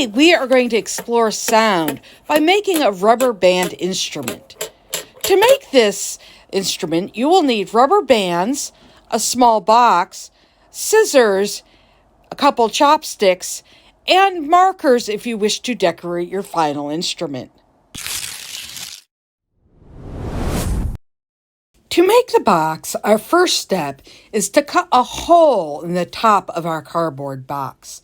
Today, we are going to explore sound by making a rubber band instrument. To make this instrument, you will need rubber bands, a small box, scissors, a couple chopsticks, and markers if you wish to decorate your final instrument. To make the box, our first step is to cut a hole in the top of our cardboard box.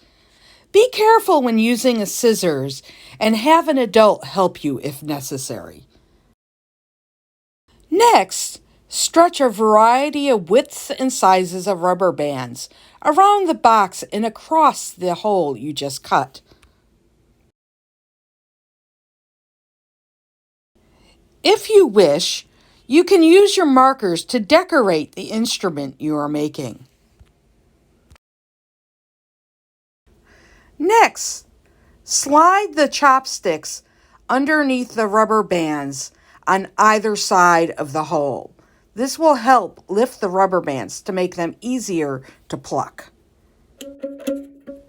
Be careful when using a scissors and have an adult help you if necessary. Next, stretch a variety of widths and sizes of rubber bands around the box and across the hole you just cut. If you wish, you can use your markers to decorate the instrument you are making. Next, slide the chopsticks underneath the rubber bands on either side of the hole. This will help lift the rubber bands to make them easier to pluck.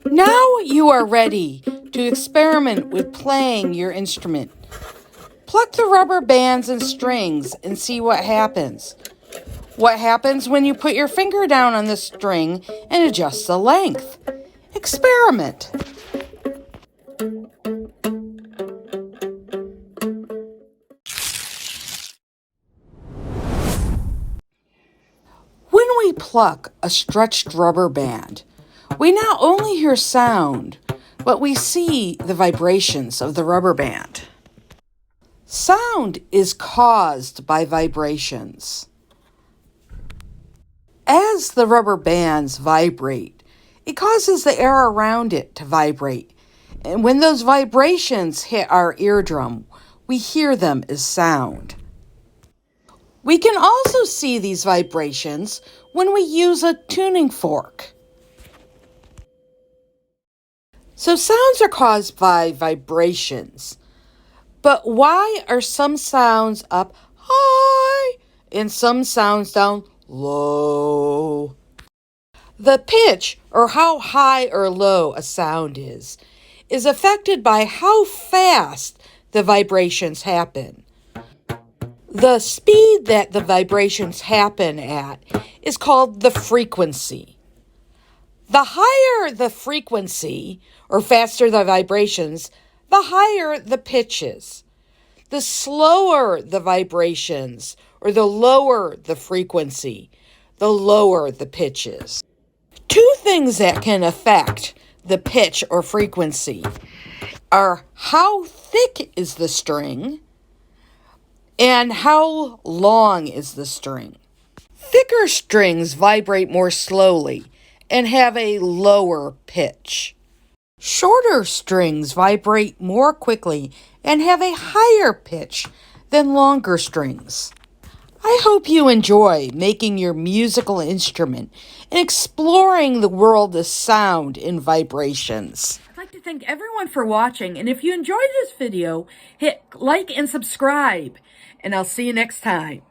Now you are ready to experiment with playing your instrument. Pluck the rubber bands and strings and see what happens. What happens when you put your finger down on the string and adjust the length? Experiment. When we pluck a stretched rubber band, we not only hear sound, but we see the vibrations of the rubber band. Sound is caused by vibrations. As the rubber bands vibrate, it causes the air around it to vibrate. And when those vibrations hit our eardrum, we hear them as sound. We can also see these vibrations when we use a tuning fork. So sounds are caused by vibrations. But why are some sounds up high and some sounds down low? The pitch, or how high or low a sound is affected by how fast the vibrations happen. The speed that the vibrations happen at is called the frequency. The higher the frequency, or faster the vibrations, the higher the pitches. The slower the vibrations, or the lower the frequency, the lower the pitches. Two things that can affect the pitch or frequency are how thick is the string and how long is the string. Thicker strings vibrate more slowly and have a lower pitch. Shorter strings vibrate more quickly and have a higher pitch than longer strings. I hope you enjoy making your musical instrument and exploring the world of sound and vibrations. I'd like to thank everyone for watching, and if you enjoyed this video, hit like and subscribe, and I'll see you next time.